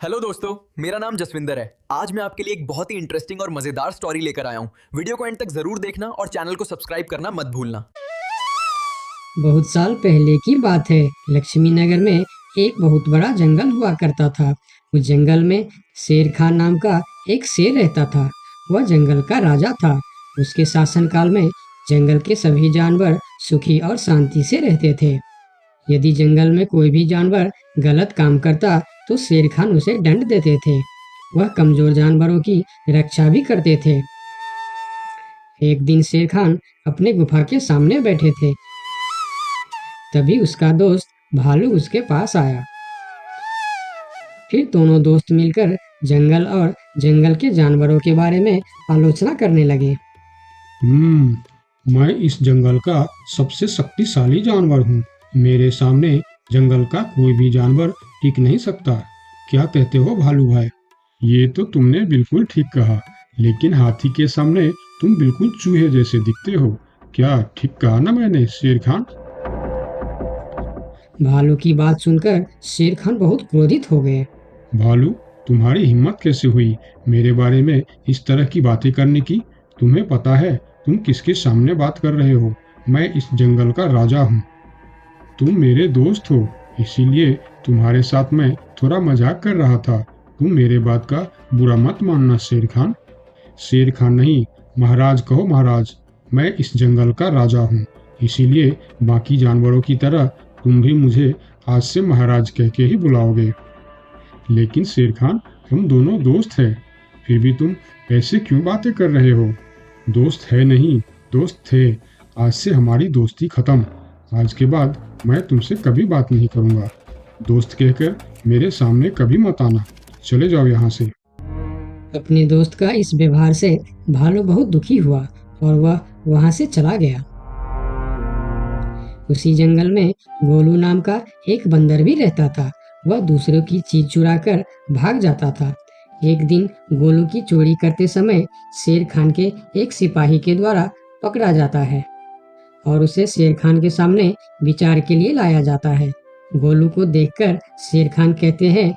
Hello दोस्तों, मेरा नाम जसविंदर है। आज मैं आपके लिए एक बहुत ही इंटरेस्टिंग और मजेदार स्टोरी लेकर आया हूँ। वीडियो को एंड तक जरूर देखना और चैनल को सब्सक्राइब करना मत भूलना। बहुत साल पहले की बात है। लक्ष्मी नगर में एक बहुत बड़ा जंगल हुआ करता था। उस जंगल में शेर खान नाम का एक शेर रहता था। वह जंगल का राजा था। उसके शासनकाल में जंगल के सभी जानवर सुखी और शांति से रहते थे। यदि जंगल में कोई भी जानवर गलत काम करता तो शेर खान उसे दंड देते थे। वह कमजोर जानवरों की रक्षा भी करते थे। एक दिन शेर खान अपने गुफा के सामने बैठे थे। तभी उसका दोस्त भालू उसके पास आया। फिर दोनों दोस्त मिलकर जंगल और जंगल के जानवरों के बारे में आलोचना करने लगे। मैं इस जंगल का सबसे शक्तिशाली जानवर हूँ। मेरे सामने जंगल का कोई भी जानवर टिक नहीं सकता। क्या कहते हो भालू भाई? ये तो तुमने बिल्कुल ठीक कहा, लेकिन हाथी के सामने तुम बिल्कुल चूहे जैसे दिखते हो। क्या ठीक कहा ना मैंने, शेर खान? भालू की बात सुनकर शेर खान बहुत क्रोधित हो गए। भालू, तुम्हारी हिम्मत कैसे हुई मेरे बारे में इस तरह की बातें करने की? तुम्हें पता है तुम किसके सामने बात कर रहे हो? मैं इस जंगल का राजा हूँ। तुम मेरे दोस्त हो, इसीलिए तुम्हारे साथ मैं थोड़ा मजाक कर रहा था। तुम मेरे बात का बुरा मत मानना शेर खान। शेर खान नहीं, महाराज कहो महाराज। मैं इस जंगल का राजा हूँ, इसीलिए बाकी जानवरों की तरह तुम भी मुझे आज से महाराज कह के ही बुलाओगे। लेकिन शेर खान, हम दोनों दोस्त हैं, फिर भी तुम ऐसे क्यों बातें कर रहे हो? दोस्त है नहीं, दोस्त थे। आज से हमारी दोस्ती खत्म। आज के बाद मैं तुमसे कभी बात नहीं करूंगा। दोस्त कहकर मेरे सामने कभी मत आना। चले जाओ यहाँ से। अपने दोस्त का इस व्यवहार से भालू बहुत दुखी हुआ और वह वहां से चला गया। उसी जंगल में गोलू नाम का एक बंदर भी रहता था। वह दूसरों की चीज चुरा कर भाग जाता था। एक दिन गोलू की चोरी करते समय शेर खान के एक सिपाही के द्वारा पकड़ा जाता है और उसे शेर खान के सामने विचार के लिए लाया जाता है। गोलू को देखकर शेर खान कहते हैं,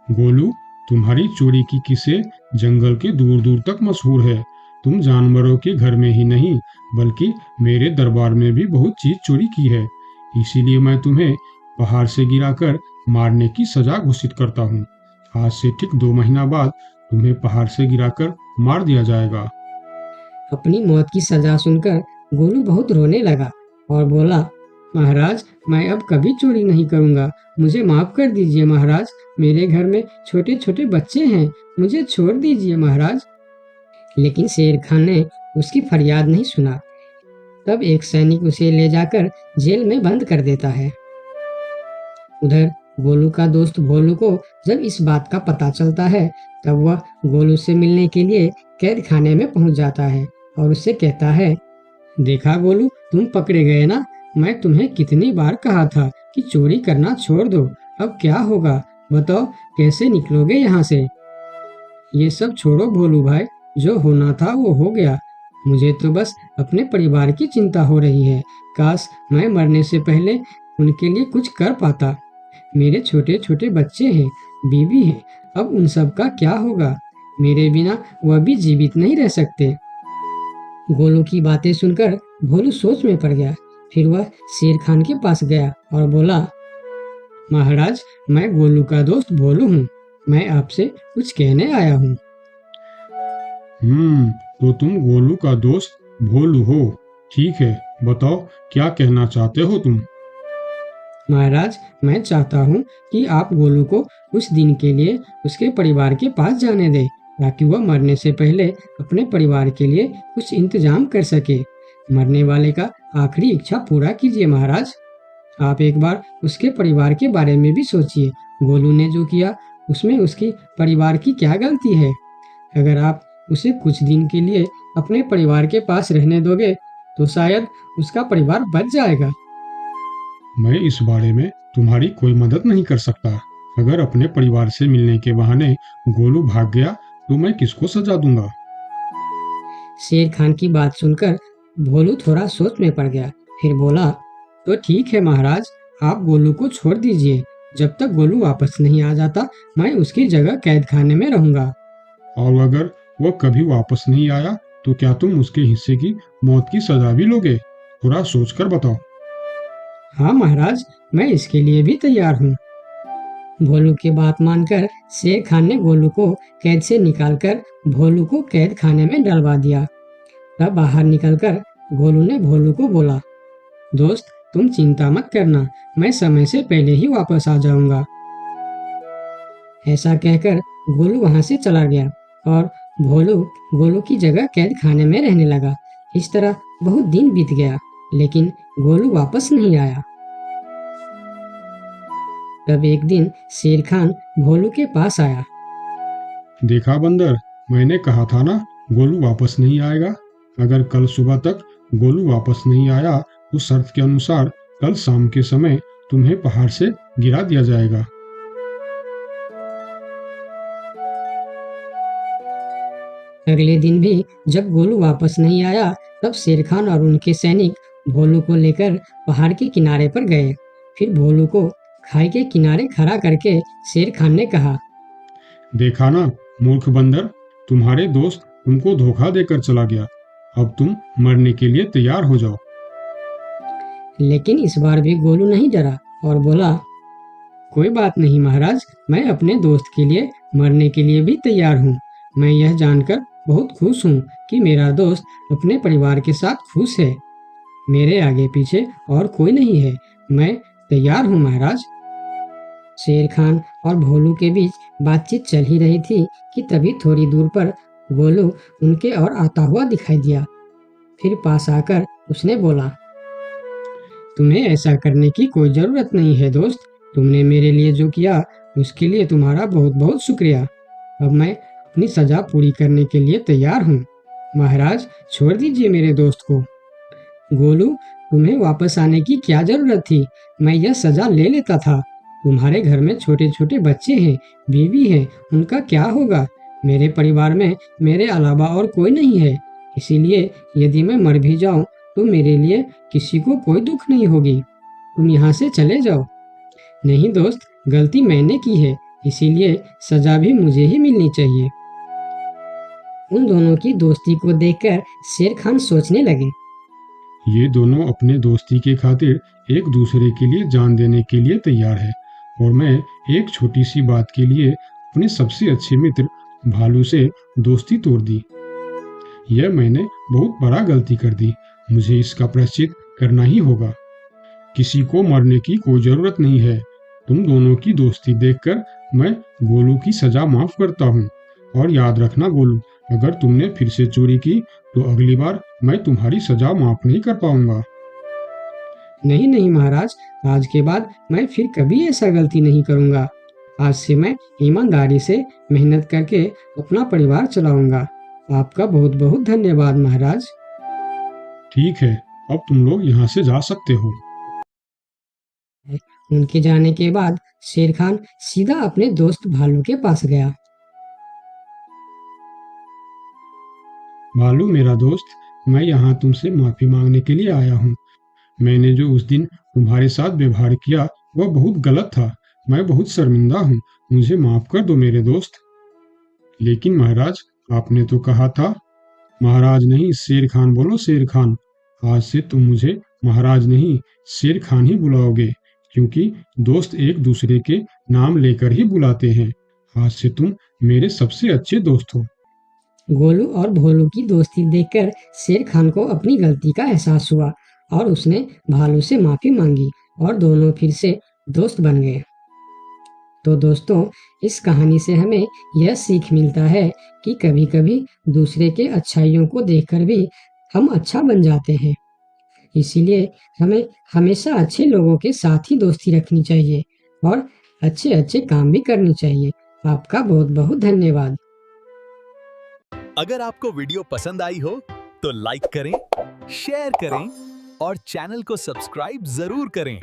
गोलू, तुम्हारी चोरी की किस्से जंगल के दूर दूर तक मशहूर है। तुम जानवरों के घर में ही नहीं, बल्कि मेरे दरबार में भी बहुत चीज चोरी की है। इसीलिए मैं तुम्हें पहाड़ से गिराकर मारने की सजा घोषित करता हूँ। आज से ठीक 2 महीना बाद तुम्हें पहाड़ से गिराकर मार दिया जाएगा। अपनी मौत की सजा सुनकर गोलू बहुत रोने लगा और बोला, महाराज, मैं अब कभी चोरी नहीं करूंगा। मुझे माफ कर दीजिए महाराज। मेरे घर में छोटे छोटे बच्चे हैं, मुझे छोड़ दीजिए महाराज। लेकिन शेर खान ने उसकी फरियाद नहीं सुना। तब एक सैनिक उसे ले जाकर जेल में बंद कर देता है। उधर गोलू का दोस्त भोलू को जब इस बात का पता चलता है, तब वह गोलू से मिलने के लिए कैद खाने में पहुंच जाता है और उससे कहता है, देखा गोलू, तुम पकड़े गए ना। मैं तुम्हें कितनी बार कहा था कि चोरी करना छोड़ दो। अब क्या होगा बताओ, कैसे निकलोगे यहाँ से? ये सब छोड़ो भोलू भाई, जो होना था वो हो गया। मुझे तो बस अपने परिवार की चिंता हो रही है। काश मैं मरने से पहले उनके लिए कुछ कर पाता। मेरे छोटे छोटे बच्चे हैं, बीवी है, अब उन सब का क्या होगा? मेरे बिना वह भी जीवित नहीं रह सकते। गोलू की बातें सुनकर भोलू सोच में पड़ गया। फिर वह शेर खान के पास गया और बोला, महाराज, मैं गोलू का दोस्त भोलू हूँ। मैं आपसे कुछ कहने आया हूँ। तो तुम गोलू का दोस्त भोलू हो? ठीक है, बताओ क्या कहना चाहते हो तुम? महाराज, मैं चाहता हूँ कि आप गोलू को कुछ दिन के लिए उसके परिवार के पास जाने दें, ताकि वह मरने से पहले अपने परिवार के लिए कुछ इंतजाम कर सके। मरने वाले का आखिरी इच्छा पूरा कीजिए महाराज। आप एक बार उसके परिवार के बारे में भी सोचिए। गोलू ने जो किया उसमें उसके परिवार की क्या गलती है? अगर आप उसे कुछ दिन के लिए अपने परिवार के पास रहने दोगे तो शायद उसका परिवार बच जाएगा। मैं इस बारे में तुम्हारी कोई मदद नहीं कर सकता। अगर अपने परिवार से मिलने के बहाने गोलू भाग गया तो मैं किसको सजा दूंगा? शेर खान की बात सुनकर भोलू थोड़ा सोच में पड़ गया। फिर बोला, तो ठीक है महाराज, आप गोलू को छोड़ दीजिए। जब तक गोलू वापस नहीं आ जाता मैं उसकी जगह कैद खाने में रहूंगा। और अगर वह कभी वापस नहीं आया तो क्या तुम उसके हिस्से की मौत की सजा भी लोगे? थोड़ा सोचकर बताओ। हाँ महाराज, मैं इसके लिए भी तैयार हूँ। भोलू की बात मानकर शेर खान ने गोलू को कैद से निकालकर भोलू को कैद खाने में डलवा दिया। तब बाहर निकलकर गोलू ने भोलू को बोला, दोस्त तुम चिंता मत करना, मैं समय से पहले ही वापस आ जाऊंगा। ऐसा कहकर गोलू वहां से चला गया और भोलू गोलू की जगह कैद खाने में रहने लगा। इस तरह बहुत दिन बीत गया, लेकिन गोलू वापस नहीं आया। तब एक दिन शेर खान भोलू के पास आया। देखा बंदर, मैंने कहा था ना गोलू वापस नहीं आएगा। अगर कल सुबह तक गोलू वापस नहीं आया तो शर्त के अनुसार कल शाम के समय तुम्हें पहाड़ से गिरा दिया जाएगा। अगले दिन भी जब गोलू वापस नहीं आया तब शेर खान और उनके सैनिक भोलू को लेकर पहाड़ के किनारे पर गए। फिर भोलू को खाई के किनारे खड़ा करके शेर खान ने कहा, देखा ना मूर्ख बंदर, तुम्हारे दोस्त तुमको धोखा देकर चला गया। अब तुम मरने के लिए तैयार हो जाओ। लेकिन इस बार भी गोलू नहीं डरा और बोला, कोई बात नहीं महाराज, मैं अपने दोस्त के लिए मरने के लिए भी तैयार हूँ। मैं यह जानकर बहुत खुश हूँ कि मेरा दोस्त अपने परिवार के साथ खुश है। मेरे आगे पीछे और कोई नहीं है, मैं तैयार हूँ महाराज। शेर खान और भोलू के बीच बातचीत चल ही रही थी कि तभी थोड़ी दूर पर गोलू उनके और आता हुआ दिखाई दिया। फिर पास आकर उसने बोला, तुम्हें ऐसा करने की कोई जरूरत नहीं है दोस्त। तुमने मेरे लिए जो किया उसके लिए तुम्हारा बहुत बहुत शुक्रिया। अब मैं अपनी सजा पूरी करने के लिए तैयार हूँ। महाराज छोड़ दीजिए मेरे दोस्त को। गोलू, तुम्हें वापस आने की क्या जरूरत थी? मैं यह सजा ले लेता था। तुम्हारे घर में छोटे छोटे बच्चे हैं, बीवी है, उनका क्या होगा? मेरे परिवार में मेरे अलावा और कोई नहीं है। इसीलिए यदि मैं मर भी जाऊं तो मेरे लिए किसी को कोई दुख नहीं होगी। तुम यहाँ से चले जाओ। नहीं दोस्त, गलती मैंने की है, इसीलिए सजा भी मुझे ही मिलनी चाहिए। उन दोनों की दोस्ती को देखकर शेर खान सोचने लगे, ये दोनों अपने दोस्ती के खातिर एक दूसरे के लिए जान देने के लिए तैयार है और मैं एक छोटी सी बात के लिए अपने सबसे अच्छे मित्र भालू से दोस्ती तोड़ दी। यह मैंने बहुत बड़ा गलती कर दी। मुझे इसका प्रायश्चित करना ही होगा। किसी को मरने की कोई जरूरत नहीं है। तुम दोनों की दोस्ती देखकर मैं गोलू की सजा माफ करता हूँ। और याद रखना गोलू, अगर तुमने फिर से चोरी की तो अगली बार मैं तुम्हारी सजा माफ नहीं कर पाऊंगा। नहीं नहीं महाराज, आज के बाद मैं फिर कभी ऐसा गलती नहीं करूंगा। आज से मैं ईमानदारी से मेहनत करके अपना परिवार चलाऊंगा। आपका बहुत बहुत धन्यवाद महाराज। ठीक है, अब तुम लोग यहाँ से जा सकते हो। उनके जाने के बाद शेर खान सीधा अपने दोस्त भालू के पास गया। भालू मेरा दोस्त, मैं यहाँ तुमसे माफी मांगने के लिए आया हूँ। मैंने जो उस दिन तुम्हारे साथ व्यवहार किया वह बहुत गलत था। मैं बहुत शर्मिंदा हूँ। मुझे माफ कर दो मेरे दोस्त। लेकिन महाराज, आपने तो कहा था। महाराज नहीं, शेर खान बोलो, शेर खान। आज से तुम मुझे महाराज नहीं, शेर खान ही बुलाओगे, क्योंकि दोस्त एक दूसरे के नाम लेकर ही बुलाते हैं। आज से तुम मेरे सबसे अच्छे दोस्त हो। गोलू और भोलू की दोस्ती देखकर शेर खान को अपनी गलती का एहसास हुआ और उसने भालू से माफी मांगी और दोनों फिर से दोस्त बन गए। तो दोस्तों, इस कहानी से हमें यह सीख मिलता है कि कभी-कभी दूसरे के अच्छाइयों को देखकर भी हम अच्छा बन जाते हैं। इसीलिए हमें हमेशा अच्छे लोगों के साथ ही दोस्ती रखनी चाहिए और अच्छे अच्छे काम भी करनी चाहिए। आपका बहुत बहुत धन्यवाद। अगर आपको वीडियो पसंद आई हो तो लाइक करें, शेयर करें और चैनल को सब्सक्राइब जरूर करें।